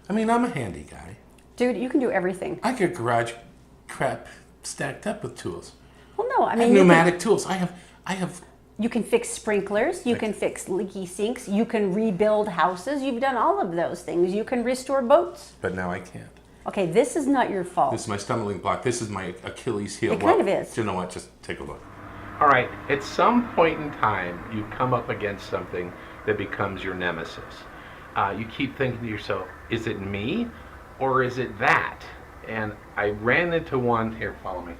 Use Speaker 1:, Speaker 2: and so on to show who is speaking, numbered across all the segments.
Speaker 1: I mean, I'm a handy guy.
Speaker 2: Dude, you can do everything.
Speaker 1: I get garage crap stacked up with tools.
Speaker 2: Well, no, I
Speaker 1: I
Speaker 2: mean,
Speaker 1: have pneumatic tools. I have.
Speaker 2: You can fix sprinklers. You can fix leaky sinks. You can rebuild houses. You've done all of those things. You can restore boats.
Speaker 1: But now I can't.
Speaker 2: Okay, this is not your fault.
Speaker 1: This is my stumbling block. This is my Achilles heel.
Speaker 2: It kind of is.
Speaker 1: You know what? Just take a look.
Speaker 3: All right, at some point in time, you come up against something that becomes your nemesis. You keep thinking to yourself, is it me or is it that? And I ran into one, here, follow me.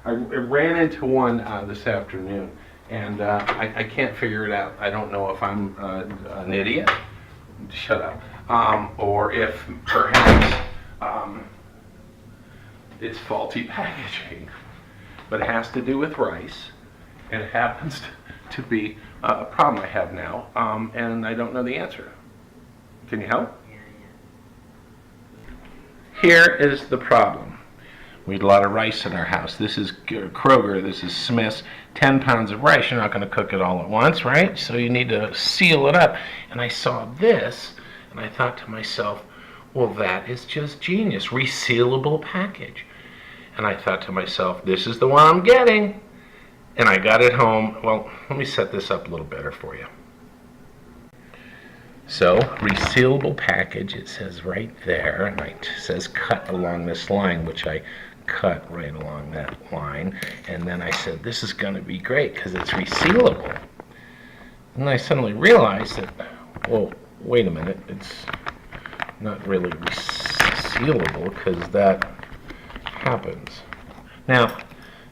Speaker 3: I ran into one this afternoon, and I can't figure it out. I don't know if I'm an idiot, shut up, or if perhaps it's faulty packaging. But it has to do with rice, and it happens to be a problem I have now, and I don't know the answer. Can you help? Here is the problem. We had a lot of rice in our house. This is Kroger, this is Smith's, 10 pounds of rice. You're not going to cook it all at once, right? So you need to seal it up. And I saw this, and I thought to myself, well, that is just genius. Resealable package. And I thought to myself, this is the one I'm getting. And I got it home. Well, let me set this up a little better for you. So, resealable package, it says right there, and it says cut along this line, which I cut right along that line. And then I said, this is going to be great because it's resealable. And I suddenly realized that, well, wait a minute, it's not really resealable because that happens. Now, to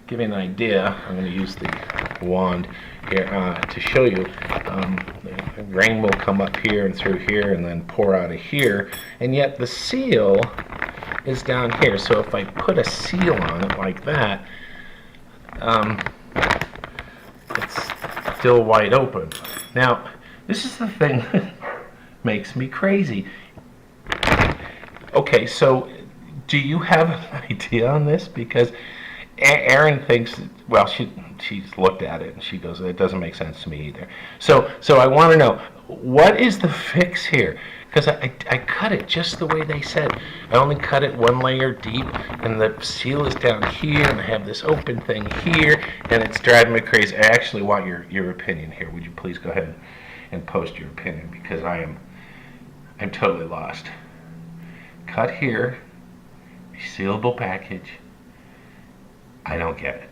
Speaker 3: give you an idea, I'm going to use the wand here to show you. The rain will come up here and through here and then pour out of here, and yet the seal is down here. So if I put a seal on it like that, it's still wide open. Now, this is the thing that makes me crazy. Okay, so do you have an idea on this? Because Erin thinks, well, she's looked at it and she goes, it doesn't make sense to me either. So I want to know, what is the fix here? Because I cut it just the way they said. I only cut it one layer deep, and the seal is down here, and I have this open thing here, and it's driving me crazy. I actually want your opinion here. Would you please go ahead and post your opinion, because I'm totally lost. Cut here, resealable package. I don't get it.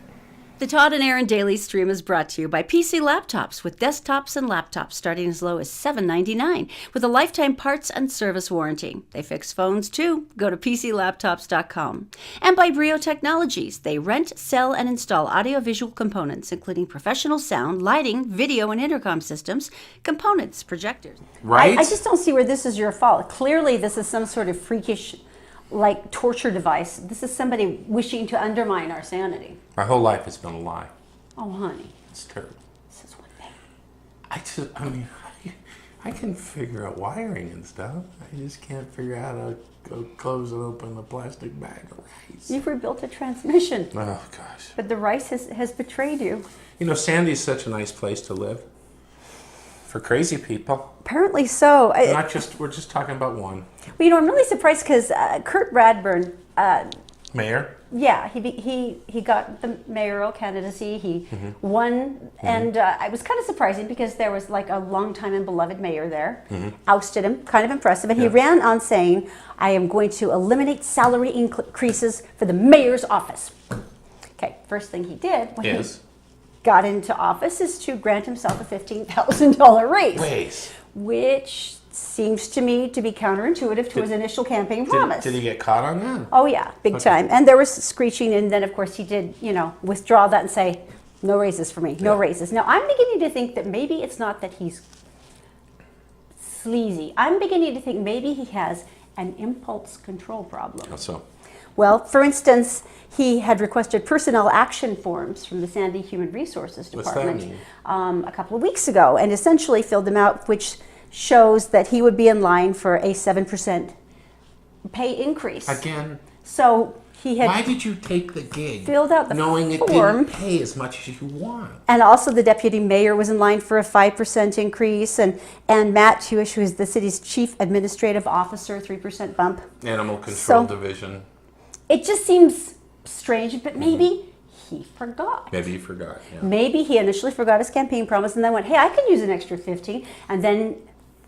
Speaker 2: The Todd and Erin Daily Stream is brought to you by PC Laptops, with desktops and laptops starting as low as $7.99 with a lifetime parts and service warranty. They fix phones too. Go to PCLaptops.com. And by Brio Technologies. They rent, sell, and install audiovisual components, including professional sound, lighting, video, and intercom systems, components, projectors.
Speaker 1: Right?
Speaker 2: I just don't see where this is your fault. Clearly, this is some sort of freakish, like, torture device. This is somebody wishing to undermine our sanity.
Speaker 1: My whole life has been a lie.
Speaker 2: Oh, honey.
Speaker 1: It's terrible.
Speaker 2: This is one thing.
Speaker 1: I can figure out wiring and stuff. I just can't figure out how to go close and open the plastic bag of rice.
Speaker 2: You've rebuilt a transmission.
Speaker 1: Oh, gosh.
Speaker 2: But the rice has betrayed you.
Speaker 1: You know, Sandy's such a nice place to live. For crazy people.
Speaker 2: Apparently so.
Speaker 1: We're just talking about one.
Speaker 2: Well, you know, I'm really surprised because Kurt Radburn,
Speaker 1: Mayor?
Speaker 2: yeah, he got the mayoral candidacy. He won, and it was kind of surprising because there was like a long-time and beloved mayor there. Ousted him, kind of impressive. And he ran on saying, I am going to eliminate salary increases for the mayor's office. Okay, first thing he did when he got into office is to grant himself a $15,000 raise. Which seems to me to be counterintuitive to his initial campaign promise.
Speaker 1: Did he get caught on that?
Speaker 2: Oh yeah, big time. And there was screeching, and then of course he did, withdraw that and say, no raises for me, no raises. Now I'm beginning to think that maybe it's not that he's sleazy. I'm beginning to think maybe he has an impulse control problem.
Speaker 1: How so?
Speaker 2: Well, for instance, he had requested personnel action forms from the Sandy Human Resources Department a couple of weeks ago, and essentially filled them out, which shows that he would be in line for a 7% pay increase.
Speaker 1: Again?
Speaker 2: So he had
Speaker 1: Why did you take the gig
Speaker 2: filled out the
Speaker 1: knowing it
Speaker 2: form.
Speaker 1: didn't pay as much as you want?
Speaker 2: And also the deputy mayor was in line for a 5% increase, and Matt Hewish, who is the city's chief administrative officer, 3% bump.
Speaker 1: Animal control
Speaker 2: So-
Speaker 1: division.
Speaker 2: It just seems strange, but maybe he forgot.
Speaker 1: Maybe you forgot. Yeah.
Speaker 2: Maybe he initially forgot his campaign promise and then went, hey, I could use an extra 15, and then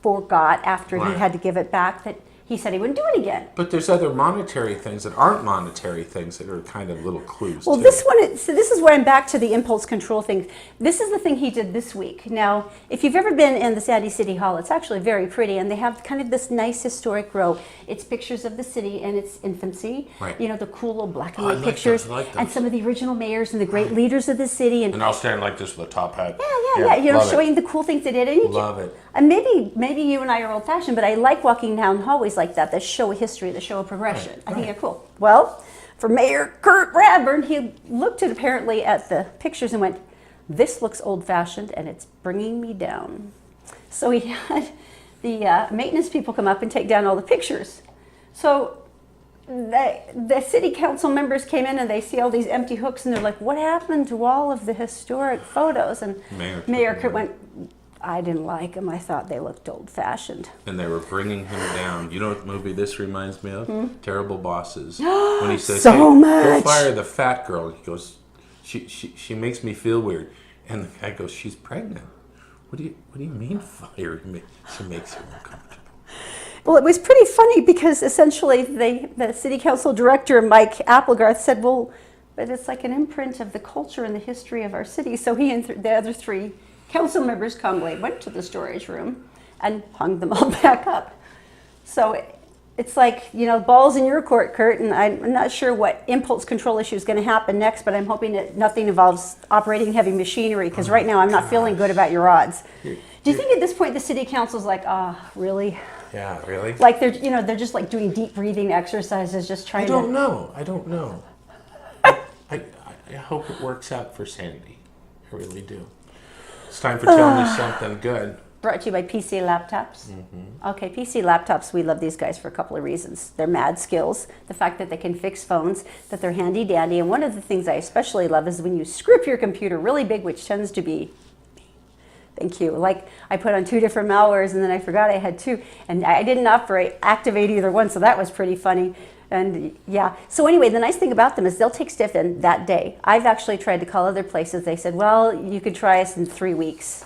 Speaker 2: forgot after he
Speaker 1: Right.
Speaker 2: had to give it back that he said he wouldn't do it again.
Speaker 1: But there's other monetary things that aren't monetary things that are kind of little clues.
Speaker 2: Well,
Speaker 1: too.
Speaker 2: so this is where I'm back to the impulse control thing. This is the thing he did this week. Now, if you've ever been in the Sandy City Hall, it's actually very pretty, and they have kind of this nice historic row. It's pictures of the city in its infancy.
Speaker 1: Right.
Speaker 2: You know, the cool little black and
Speaker 1: Oh, I
Speaker 2: white
Speaker 1: like
Speaker 2: pictures,
Speaker 1: those, I like
Speaker 2: and
Speaker 1: those.
Speaker 2: some of the original mayors and the great leaders of the city, and
Speaker 1: And I'll stand like this with a top hat.
Speaker 2: yeah, you know,
Speaker 1: love it.
Speaker 2: showing the cool things they did. And you
Speaker 1: Love it.
Speaker 2: And maybe you and I are old-fashioned, but I like walking down hallways like that show a history, that show a progression.
Speaker 1: Right,
Speaker 2: I think
Speaker 1: right.
Speaker 2: they're cool. Well, for Mayor Kurt Radburn, he looked apparently at the pictures and went, this looks old-fashioned and it's bringing me down. So he had the maintenance people come up and take down all the pictures. So the city council members came in and they see all these empty hooks and they're like, what happened to all of the historic photos? And Mayor Kurt went, I didn't like them. I thought they looked old-fashioned.
Speaker 1: And they were bringing him down. You know what movie this reminds me of? Terrible Bosses. When he says,
Speaker 2: So
Speaker 1: hey, go
Speaker 2: much.
Speaker 1: fire the fat girl. He goes, she makes me feel weird. And the guy goes, she's pregnant. What do you mean fire me? She makes you uncomfortable.
Speaker 2: Well, it was pretty funny because essentially the city council director, Mike Applegarth, said, well, but it's like an imprint of the culture and the history of our city. So he and the other three council members calmly went to the storage room and hung them all back up. So it's like, you know, ball's in your court, Kurt, and I'm not sure what impulse control issue is going to happen next, but I'm hoping that nothing involves operating heavy machinery, because right now I'm not feeling good about your odds. Do you think at this point the city council's like, really?
Speaker 1: Yeah, really?
Speaker 2: Like they're just like doing deep breathing exercises, just trying
Speaker 1: I don't know. I hope it works out for Sandy. I really do. It's time for Tell Me Something Good.
Speaker 2: Brought to you by PC Laptops. Okay, PC Laptops, we love these guys for a couple of reasons. They're mad skills, the fact that they can fix phones, that they're handy dandy, and one of the things I especially love is when you screw up your computer really big, which tends to be me. Thank you. Like I put on 2 different malwares and then I forgot I had 2, and I didn't activate either one, so that was pretty funny. And yeah, so anyway, the nice thing about them is they'll take stuff in that day. I've actually tried to call other places. They said, well, you could try us in 3 weeks.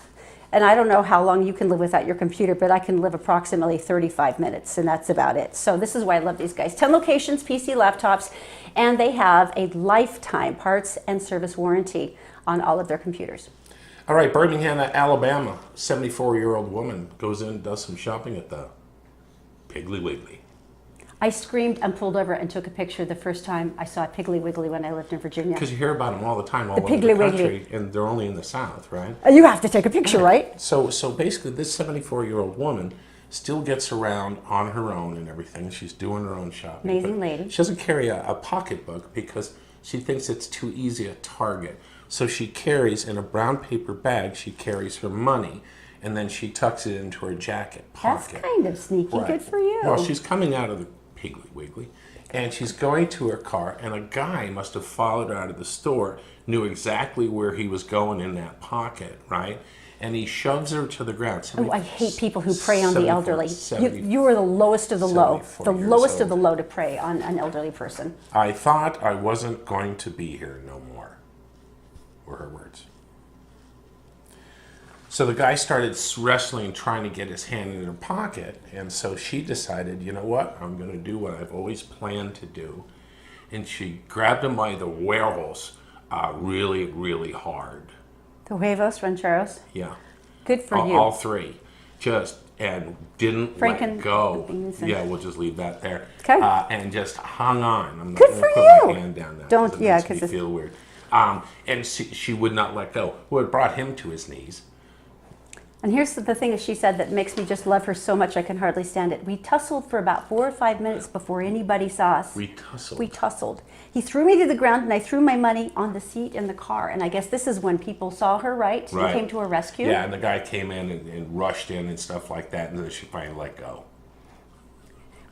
Speaker 2: And I don't know how long you can live without your computer, but I can live approximately 35 minutes, and that's about it. So this is why I love these guys. 10 locations, PC Laptops, and they have a lifetime parts and service warranty on all of their computers.
Speaker 1: All right, Birmingham, Alabama. 74-year-old woman goes in and does some shopping at the Piggly Wiggly.
Speaker 2: I screamed and pulled over and took a picture the first time I saw Piggly Wiggly when I lived in Virginia.
Speaker 1: Because you hear about them all the time, all
Speaker 2: The
Speaker 1: over
Speaker 2: Piggly
Speaker 1: the country,
Speaker 2: Wiggly.
Speaker 1: and they're only in the South, right?
Speaker 2: You have to take a picture, right?
Speaker 1: So basically, this 74-year-old woman still gets around on her own and everything. She's doing her own shopping.
Speaker 2: Amazing
Speaker 1: but
Speaker 2: lady.
Speaker 1: She doesn't carry a pocketbook because she thinks it's too easy at Target. So she carries in a brown paper bag. She carries her money, and then she tucks it into her jacket
Speaker 2: That's
Speaker 1: pocket.
Speaker 2: kind of sneaky.
Speaker 1: Right.
Speaker 2: Good for you.
Speaker 1: Well, she's coming out of the Piggly Wiggly, and she's going to her car, and a guy must have followed her out of the store, knew exactly where he was going in that pocket, right? And he shoves her to the ground.
Speaker 2: Oh, I hate people who prey on the
Speaker 1: 74,
Speaker 2: elderly.
Speaker 1: 70.
Speaker 2: You are the lowest of the low.
Speaker 1: 74
Speaker 2: The
Speaker 1: years
Speaker 2: lowest of
Speaker 1: old.
Speaker 2: the low to prey on an elderly person.
Speaker 1: I thought I wasn't going to be here no more, were her words. So the guy started wrestling, trying to get his hand in her pocket, and so she decided, you know what, I'm going to do what I've always planned to do. And she grabbed him by the huevos really, really hard.
Speaker 2: The huevos rancheros.
Speaker 1: Yeah.
Speaker 2: Good for you.
Speaker 1: All 3. And didn't
Speaker 2: Frank
Speaker 1: let
Speaker 2: and
Speaker 1: go.
Speaker 2: beans and-
Speaker 1: Yeah, we'll just leave that there.
Speaker 2: Okay.
Speaker 1: And just hung on. I'm not
Speaker 2: Good
Speaker 1: going
Speaker 2: for
Speaker 1: to put my
Speaker 2: you.
Speaker 1: hand down now.
Speaker 2: Don't- yeah,
Speaker 1: it
Speaker 2: 'cause
Speaker 1: makes me
Speaker 2: it's-
Speaker 1: feel weird. And she would not let go. Well, it brought him to his knees.
Speaker 2: And here's the thing she said that makes me just love her so much I can hardly stand it. We tussled for about 4 or 5 minutes before anybody saw us.
Speaker 1: We tussled.
Speaker 2: We tussled. He threw me to the ground and I threw my money on the seat in the car. And I guess this is when people saw her, right?
Speaker 1: Right.
Speaker 2: And came to her rescue.
Speaker 1: Yeah, and the guy came in and rushed in and stuff like that, and then she finally let go.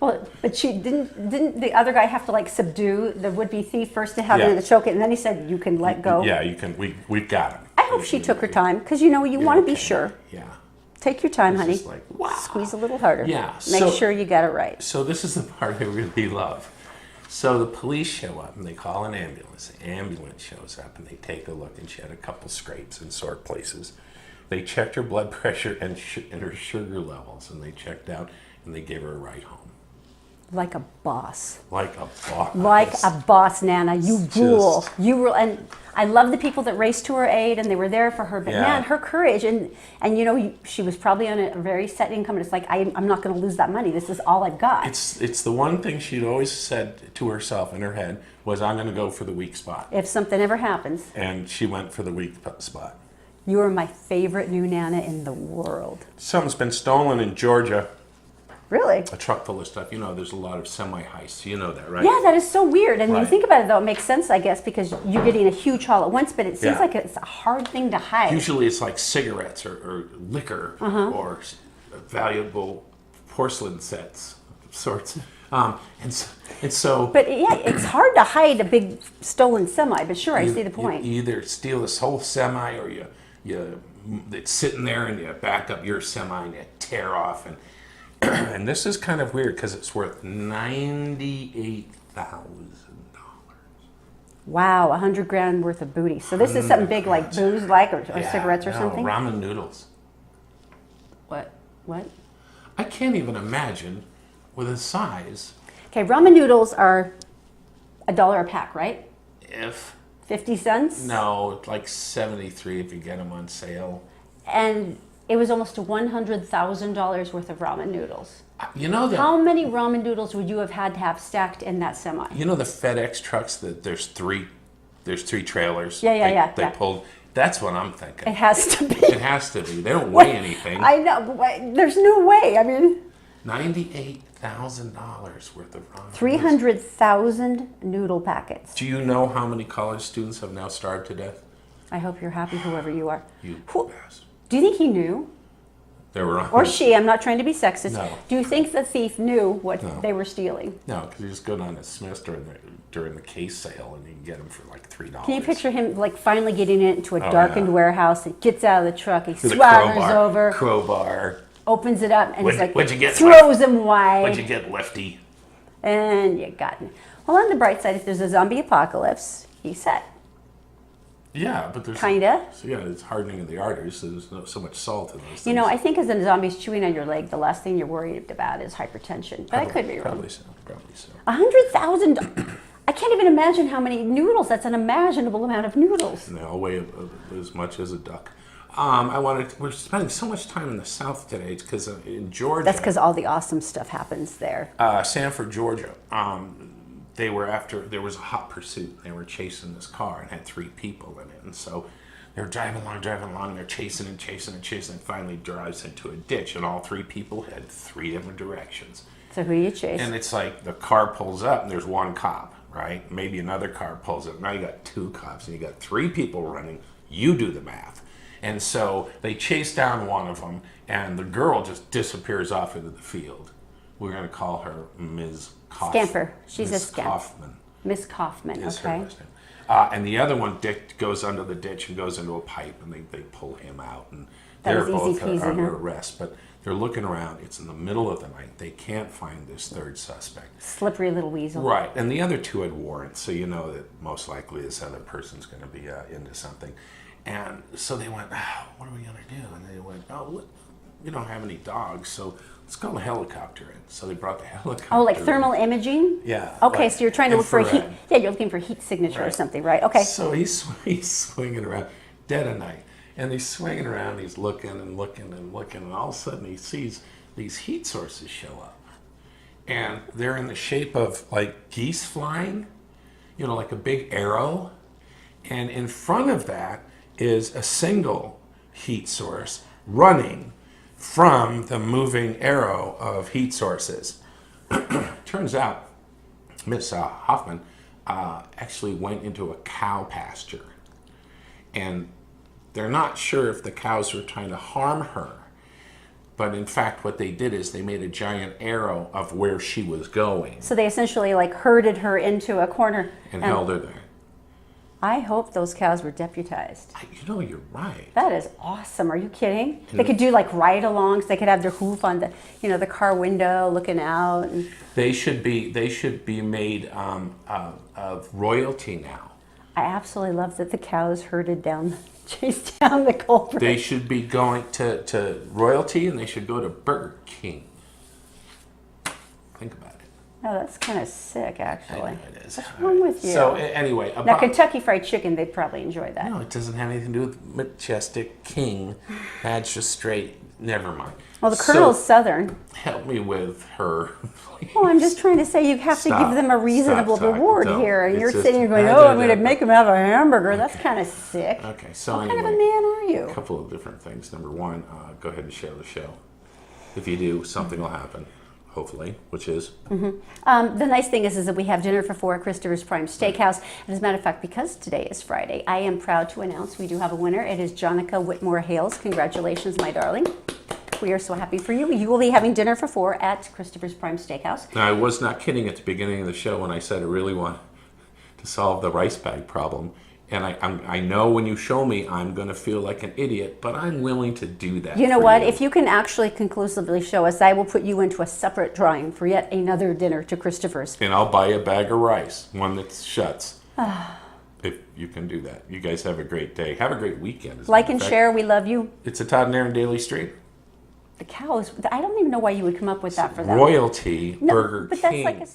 Speaker 2: Well, but she didn't the other guy have to like subdue the would-be thief first to have him to choke it, and then he said, "You can let go."
Speaker 1: Yeah, you can. We've got him.
Speaker 2: I hope she took her time, because you want to be sure.
Speaker 1: Yeah.
Speaker 2: Take your time,
Speaker 1: It's
Speaker 2: honey.
Speaker 1: just like, wow.
Speaker 2: Squeeze a little harder.
Speaker 1: Yeah,
Speaker 2: Make
Speaker 1: so-
Speaker 2: sure you got it right.
Speaker 1: So this is the part I really love. So the police show up and they call an ambulance. The ambulance shows up and they take a look, and she had a couple scrapes in sore places. They checked her blood pressure and her sugar levels, and they checked out, and they gave her a ride home.
Speaker 2: Like a boss.
Speaker 1: Like a boss.
Speaker 2: Like a boss, Nana. You rule.
Speaker 1: Just-
Speaker 2: You rule. And I love the people that raced to her aid, and they were there for her. But
Speaker 1: Yeah.
Speaker 2: man, her courage, and she was probably on a very set income, and it's like, I'm not going to lose that money. This is all I've got.
Speaker 1: It's the one thing she'd always said to herself in her head was, I'm going to go for the weak spot.
Speaker 2: If something ever happens.
Speaker 1: And she went for the weak spot.
Speaker 2: You are my favorite new Nana in the world.
Speaker 1: Something's been stolen in Georgia.
Speaker 2: Really?
Speaker 1: A truck full of stuff. You know, there's a lot of semi-heists. You know that, right?
Speaker 2: Yeah, that is so weird. And when you
Speaker 1: Right.
Speaker 2: think about it, though, it makes sense, I guess, because you're getting a huge haul at once, but it seems
Speaker 1: Yeah.
Speaker 2: like it's a hard thing to hide.
Speaker 1: Usually it's like cigarettes or liquor or valuable porcelain sets of sorts. And so
Speaker 2: But yeah, it's hard to hide a big stolen semi, but sure, I see the point.
Speaker 1: You either steal this whole semi or it's sitting there and you back up your semi and you tear off. And and this is kind of weird because it's worth $98,000.
Speaker 2: Wow, 100 grand worth of booty. So this is something big like booze, or
Speaker 1: Yeah,
Speaker 2: cigarettes or
Speaker 1: no,
Speaker 2: something?
Speaker 1: Ramen noodles.
Speaker 2: What?
Speaker 1: I can't even imagine with a size
Speaker 2: Okay, ramen noodles are $1 a pack, right?
Speaker 1: if
Speaker 2: 50 cents?
Speaker 1: no, like 73 if you get them on sale.
Speaker 2: And it was almost $100,000 worth of ramen noodles.
Speaker 1: You know that.
Speaker 2: How many ramen noodles would you have had to have stacked in that semi?
Speaker 1: You know the FedEx trucks that there's three trailers.
Speaker 2: Yeah.
Speaker 1: They pulled. That's what I'm thinking.
Speaker 2: It has to be.
Speaker 1: It has to be. They don't weigh anything.
Speaker 2: I know, but there's no way. I mean,
Speaker 1: $98,000 worth of ramen.
Speaker 2: 300,000 noodle packets.
Speaker 1: Do you know how many college students have now starved to death?
Speaker 2: I hope you're happy, whoever you are.
Speaker 1: You
Speaker 2: Who-
Speaker 1: bastard.
Speaker 2: Do you think he knew?
Speaker 1: They were
Speaker 2: Or she, I'm not trying to be sexist.
Speaker 1: No.
Speaker 2: Do you think the thief knew what
Speaker 1: No.
Speaker 2: they were stealing?
Speaker 1: No, because you just go down to Smith's during the case sale and you can get them for like $3.
Speaker 2: Can you picture him like finally getting into a
Speaker 1: Oh,
Speaker 2: darkened
Speaker 1: yeah.
Speaker 2: warehouse? He gets out of the truck, he
Speaker 1: With a
Speaker 2: swaggers over,
Speaker 1: crowbar.
Speaker 2: opens it up, and he's like,
Speaker 1: What'd you get,
Speaker 2: throws him wide.
Speaker 1: What'd you get, Lefty?
Speaker 2: And you got me. Well, on the bright side, if there's a zombie apocalypse, he's set.
Speaker 1: Yeah, but there's
Speaker 2: Kinda.
Speaker 1: So yeah, it's hardening of the arteries. So there's not so much salt in those things.
Speaker 2: You know, I think as a zombie's chewing on your leg, the last thing you're worried about is hypertension. But I could be wrong.
Speaker 1: Probably so. Probably so.
Speaker 2: 100,000. I can't even imagine how many noodles. That's an unimaginable amount of noodles.
Speaker 1: And they'll weigh as much as a duck. We're spending so much time in the South today because in Georgia.
Speaker 2: That's because all the awesome stuff happens there.
Speaker 1: Sanford, Georgia. There was a hot pursuit. They were chasing this car and had 3 people in it. And so they're driving along, they're chasing and finally drives into a ditch, and all 3 people head 3 different directions.
Speaker 2: So who do you chase?
Speaker 1: And it's like the car pulls up and there's 1 cop, right? Maybe another car pulls up. Now you got 2 cops and you got 3 people running. You do the math. And so they chase down one of them, and the girl just disappears off into the field. We're going to call her Ms. Kaufman.
Speaker 2: Scamper. She's a
Speaker 1: Ms.
Speaker 2: scamper.
Speaker 1: Kaufman
Speaker 2: Miss Kaufman,
Speaker 1: is
Speaker 2: okay.
Speaker 1: her last name. And the other one, Dick, goes under the ditch and goes into a pipe, and they pull him out. And
Speaker 2: That
Speaker 1: they're
Speaker 2: was easy
Speaker 1: both
Speaker 2: peasy,
Speaker 1: under
Speaker 2: huh?
Speaker 1: arrest. But they're looking around. It's in the middle of the night. They can't find this 3rd suspect.
Speaker 2: Slippery little weasel.
Speaker 1: Right, and the other 2 had warrants, so you know that most likely this other person's going to be into something. And so they went, what are we going to do? And they went, we don't have any dogs, so let's call a helicopter in. So they brought the helicopter.
Speaker 2: Oh, like
Speaker 1: in.
Speaker 2: thermal imaging?
Speaker 1: Yeah.
Speaker 2: Okay,
Speaker 1: like
Speaker 2: so you're trying to look for heat.
Speaker 1: infrared.
Speaker 2: Yeah, you're looking for heat signature or
Speaker 1: Right.
Speaker 2: something, right? Okay.
Speaker 1: So he's swinging around, dead of night. And he's swinging around, he's looking, and all of a sudden he sees these heat sources show up. And they're in the shape of like geese flying, like a big arrow. And in front of that is a single heat source running from the moving arrow of heat sources. Turns out Miss Hoffman actually went into a cow pasture. And they're not sure if the cows were trying to harm her, But in fact, what they did is they made a giant arrow of where she was going
Speaker 2: So they essentially like herded her into a corner.
Speaker 1: and held her there.
Speaker 2: I hope those cows were deputized.
Speaker 1: You know, you're right.
Speaker 2: That is awesome. Are you kidding? They could do like ride-alongs. They could have their hoof on the, the car window, looking out. And
Speaker 1: They should be made of royalty now.
Speaker 2: I absolutely love that the cows herded down, chased down the culprit.
Speaker 1: They should be going to royalty, and they should go to Burger King. Think about it.
Speaker 2: Oh, that's kind of sick, actually.
Speaker 1: I know it is.
Speaker 2: What's wrong with you?
Speaker 1: So anyway,
Speaker 2: Now, Kentucky Fried Chicken, they'd probably enjoy that.
Speaker 1: no, it doesn't have anything to do with Majestic King, Magistrate. Never mind.
Speaker 2: Well, the Colonel's
Speaker 1: So,
Speaker 2: Southern.
Speaker 1: help me with her. Please.
Speaker 2: Well, I'm just trying to say you have to
Speaker 1: Stop.
Speaker 2: give them a reasonable
Speaker 1: Stop.
Speaker 2: reward
Speaker 1: Don't.
Speaker 2: here. And
Speaker 1: It's
Speaker 2: you're
Speaker 1: just-
Speaker 2: sitting here going,
Speaker 1: I
Speaker 2: oh,
Speaker 1: did
Speaker 2: I'm going to
Speaker 1: that.
Speaker 2: make them have a hamburger. That's kind of sick.
Speaker 1: Okay, so
Speaker 2: What
Speaker 1: anyway,
Speaker 2: kind of a man are you?
Speaker 1: a couple of different things. Number one, go ahead and share the show. If you do, something will happen. Hopefully, which is
Speaker 2: The nice thing is that we have dinner for 4 at Christopher's Prime Steakhouse. And as a matter of fact, because today is Friday, I am proud to announce we do have a winner. It is Jonica Whitmore Hales. Congratulations, my darling. We are so happy for you. You will be having dinner for 4 at Christopher's Prime Steakhouse.
Speaker 1: Now, I was not kidding at the beginning of the show when I said I really want to solve the rice bag problem. And I know when you show me, I'm going to feel like an idiot, but I'm willing to do that.
Speaker 2: You know
Speaker 1: for
Speaker 2: what? If you can actually conclusively show us, I will put you into a separate drawing for yet another dinner to Christopher's.
Speaker 1: And I'll buy a bag of rice, one that shuts. If you can do that. You guys have a great day. Have a great weekend.
Speaker 2: Like and share. We love you.
Speaker 1: It's a Todd and Erin Daily Stream.
Speaker 2: The cows. I don't even know why you would come up with that for that.
Speaker 1: Royalty
Speaker 2: No,
Speaker 1: Burger
Speaker 2: but
Speaker 1: King.
Speaker 2: that's like a